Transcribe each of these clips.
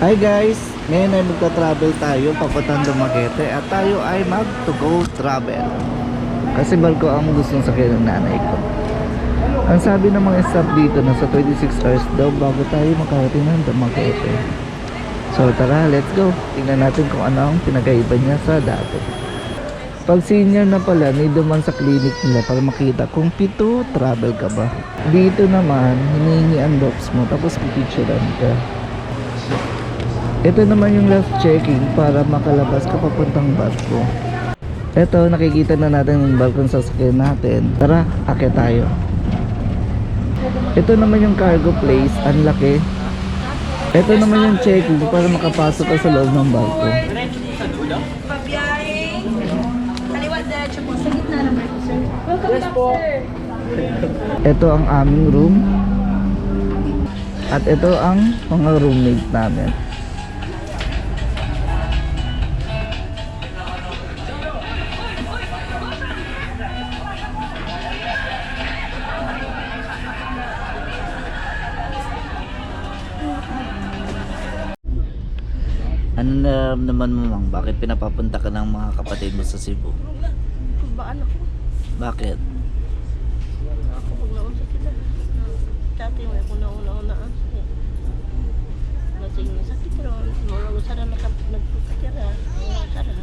Hi guys! Ngayon ay magta-travel tayo papuntang Dumaguete at tayo ay mag-to-go travel. Kasi barko ang gustong sakyan ng nanay ko. Ang sabi ng mga staff dito na sa 26 hours daw bago tayo makarating ng Dumaguete. So tara, let's go! Tingnan natin kung ano ang pinagkaiba niya sa dati. Pag senior na pala, need duman sa clinic nila para makita kung pito travel ka ba. Dito naman, hinihingi ang docs mo tapos pipicturean ka. Ito naman yung last checking para makalabas ka papuntang barko. Ito, nakikita na natin yung barko sa sasakyan natin. Tara, akyat tayo. Ito naman yung cargo place, ang laki. Ito naman yung checking para makapasok ka sa loob ng barko. Pabiyahing kaliwat diretso po sa gitna ng barko, sir. Welcome back, sir. Ito ang aming room. At ito ang mga roommate namin. Ano naman mo, Mang? Bakit pinapapunta ka ng mga kapatid mo sa Cebu? Kubaan ako. Bakit? Ako pag naunsa sila. Dati may ako nauna-una. Nasing sakit pero mura usara nagpapatira. Usara.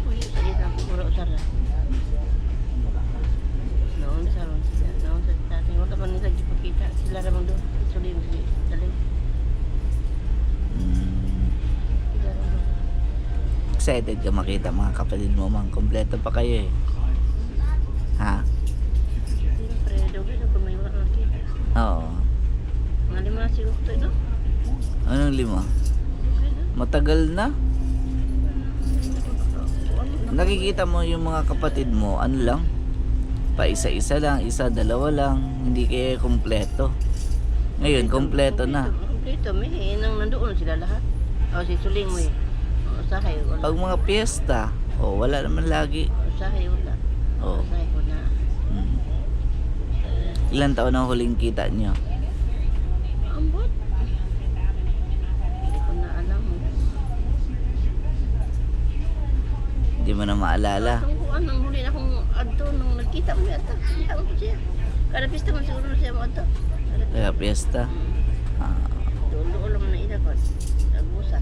Uy, sakit ako mura usara. Naunsa ron sila. Naunsa dati. Wala pa nila gipakita. Sila ramang doon. Sulim sila. Daling. Excited ka makita mga kapatid mo, Mang? Kompleto pa kayo eh. Ha? Siyempre, doble na kung may wala nakita. Oo. Mga 5 siguro ito. Anong 5? Okay na. Matagal na. Ano na? Nakikita mo yung mga kapatid mo, ano lang? Pa isa-isa lang, isa, dalawa lang. Hindi kayo kompleto. Ngayon, kompleto na. Kompleto, may nang nandoon sila lahat. O, si Suling mo eh. Usahay, wala. Pag mga piyesta, wala naman lagi. Usahay, wala. Oh. Usahay, wala. Ilan taon ang huling kita nyo? Ambot. Hindi ko na alam. Hindi mo na maalala. Ang huli na akong adto nung nagkita mo yata. Hindi ako siya. Kada pista man siguro siya mo adto. Kaya piyesta. Doon lang na ina ko. Nagbusa.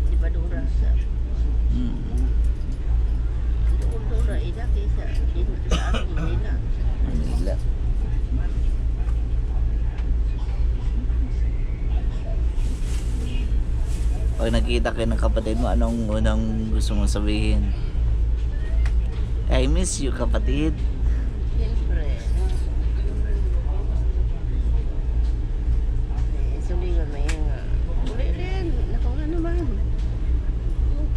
Di ba dura sa... Doon dura ina kaysa. Dito sa akin Manila. Manila. Pag nakita kayo ng kapatid mo, anong unang gusto mong sabihin? I miss you, kapatid. Siyempre. Sulingan may nga. Uli rin. Naku nga naman.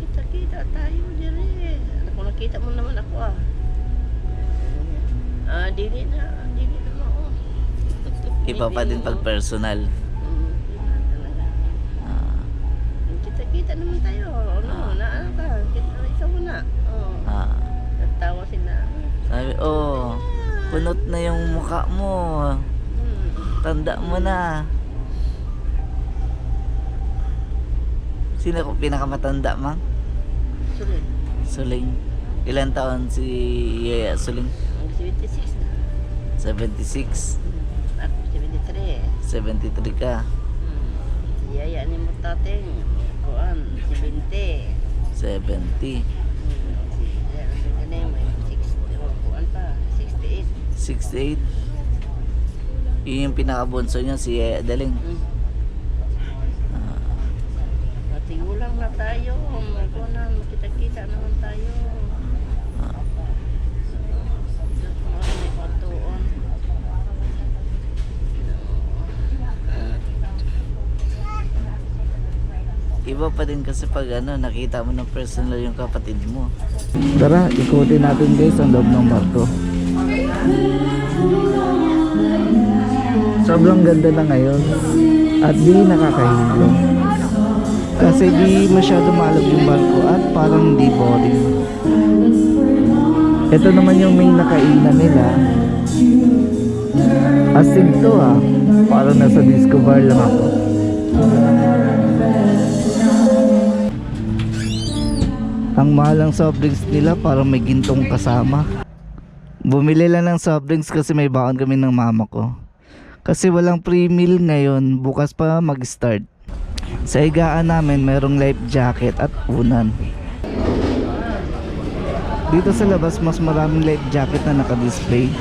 Kita-kita tayo diri. Naku nakita mo naman ako ah. Dili na. Dili na ako. Iba pa din pag personal. Talaga. Kita-kita naman tayo. Ano, naano ka? Ikaw mo na. Nagtawa sila. Sabi, punot na yung mukha mo. Tanda mo na. Sino ko pinakamatanda, Mang? Sulit. Suling. Ilan taon si Yaya Suling? Ang 76 na. 76. Ako 73. 73 ka. Yaya ni mo tating. Kuan, 70. 70. May 60. Kuan pa, 68. 68. Yun yung pinakabunso niya, si Yaya Daling. Matigulang na tayo. Magkunan, makita-kita naman tayo. May pagtuon. Iba pa din kasi pag nakita mo ng personal yung kapatid mo. Tara, ikutin natin guys ang loob ng barko. Sobrang ganda na ngayon at di nakakahilo. Kasi di masyado malab yung barko at parang di boring. Ito naman yung main nakainan nila. Astig to parang nasa disco bar lang ako. Ang mahal ng soft drinks nila parang may gintong kasama. Bumili lang ng soft drinks kasi may baon kami ng mama ko. Kasi walang free meal ngayon, bukas pa mag-start. Sa higaan namin merong life jacket at unan. Dito sa labas mas maraming life jacket na naka-display.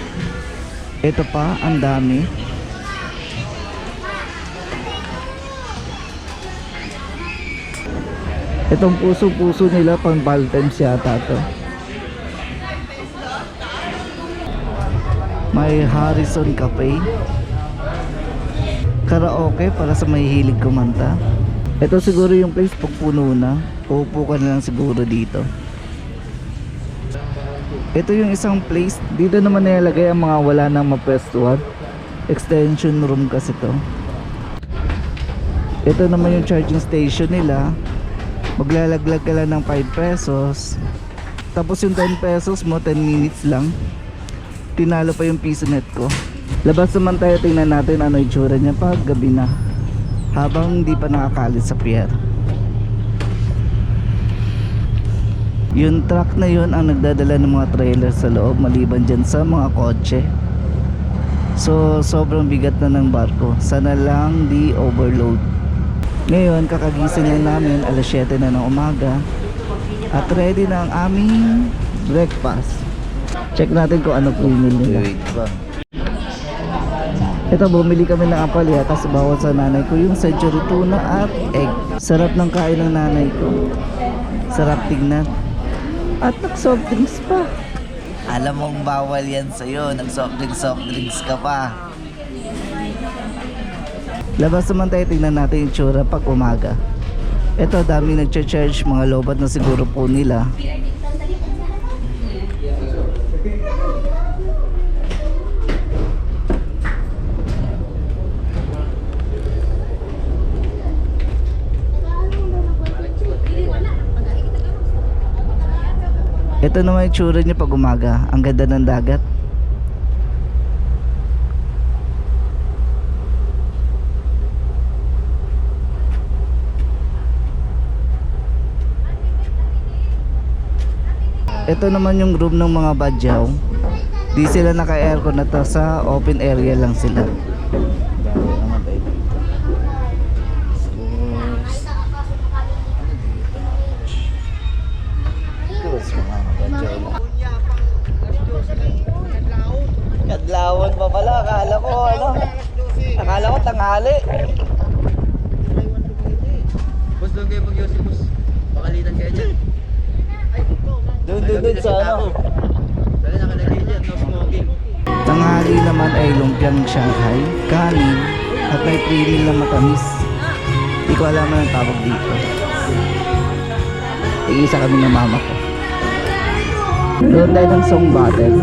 Ito pa, ang dami. Itong puso-puso nila pang Valentine's yata to. May Harrison Cafe. Karaoke para sa may hilig kumanta. Ito siguro yung place pag puno na. Uupo ka na lang siguro dito. Ito yung isang place. Dito naman nilalagay ang mga wala nang mapwestuhan. Extension room kasi to. Ito naman yung charging station nila. Maglalaglag ka lang ng 5 pesos. Tapos yung 10 pesos mo 10 minutes lang. Tinalo pa yung piso net ko. Labas naman tayo, tingnan natin ano yung itsura niya pag gabi na, habang hindi pa nakakalit sa pier. Yung truck na yun ang nagdadala ng mga trailer sa loob, maliban dyan sa mga kotse. So sobrang bigat na ng barko, sana lang di overload. Ngayon kakagising lang namin, alas 7 na ng umaga, at ready na ang aming breakfast. Check natin kung ano po yung meal nila. Ito, bumili kami ng ampalaya, tapos bawal sa nanay ko yung century tuna at egg. Sarap ng kain ng nanay ko. Sarap tignan. At nag-soft drinks pa. Alam mong bawal yan sa'yo. Nag-soft drinks ka pa. Labas naman tayo, tignan natin yung tsura pag umaga. Ito, daming nag-charge, mga lobat na siguro po nila. Ito naman yung tsura niya pag umaga. Ang ganda ng dagat. Ito naman yung room ng mga badyaw. Di sila naka-aircon na to, sa open area lang sila. Kadlawon pa pala, akala ko ano. Akala ko tanghali. Boss, doon kayo mag-yosi, boss. Pakalitan kayo dyan. Doon sa ano. Dali nakalagay dyan, no smoking. Tanghali naman ay lumpiang Shanghai, kanin, at may pre-meal na matamis. Hindi ko alam ang tawag dito. Iisa kami ng mama ko. Doon tayo ng song battle.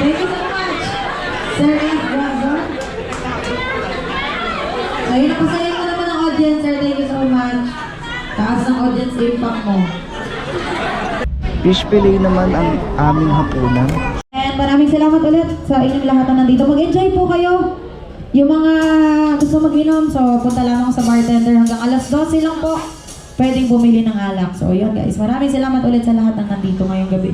Thank you so much, Sir Ed Brazo. So, yun, napasaya mo naman ang audience, sir. Thank you so much. Taas ng audience impact mo. Fish fillet naman ang aming hapunan. And maraming salamat ulit sa inyong lahat na nandito. Mag-enjoy po kayo. Yung mga gusto mag-inom, so punta lamang sa bartender hanggang alas 12 lang po. Pwedeng bumili ng alak. So yun guys, maraming salamat ulit sa lahat ng nandito ngayong gabi.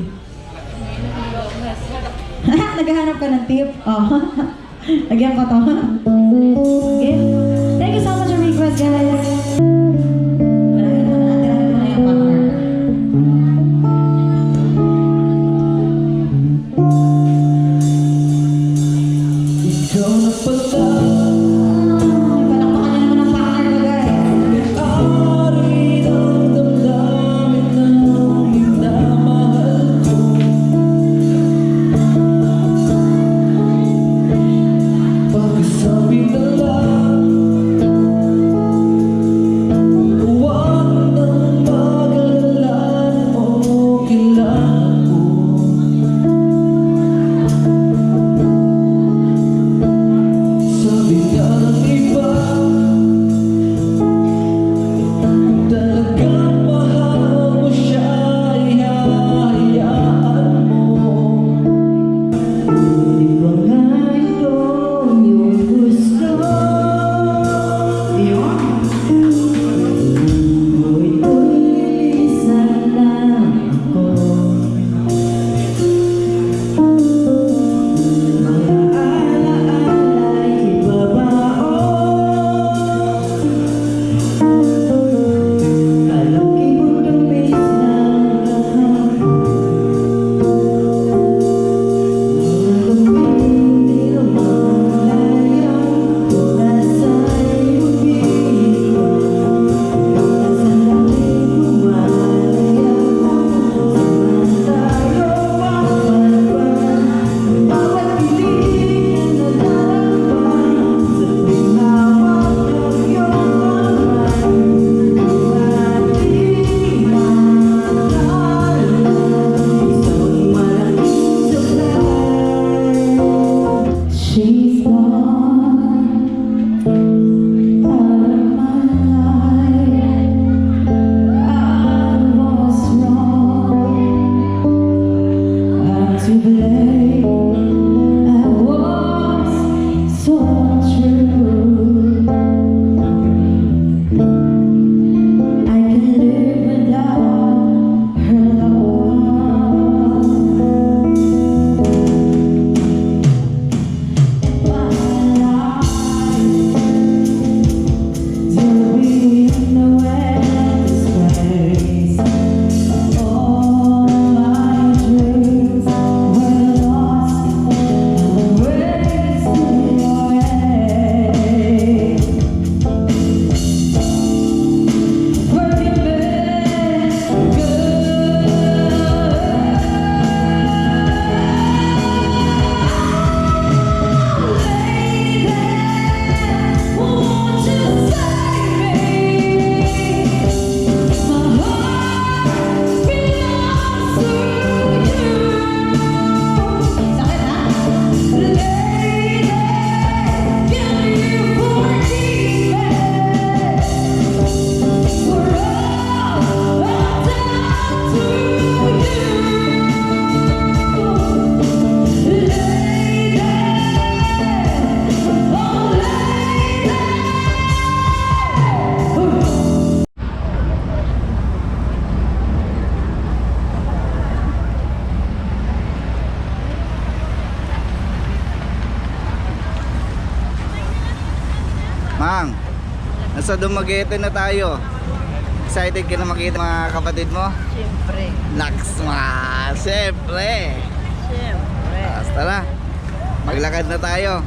Naghahanap ka ng tip? Oh. Lagyan ko to. Okay. Thank you so much for request guys. Maraming natirahan mo na yung partner. Palakpakan niyo naman ang partner ko guys. She's gone out of my life. I was wrong. I'm to blame. I was so true. I can live without her love. Mang, nasa Dumaguete na tayo. Excited ka na makita mga kapatid mo? Siyempre. Laksma! Siyempre! Siyempre. Tara, maglakad na tayo.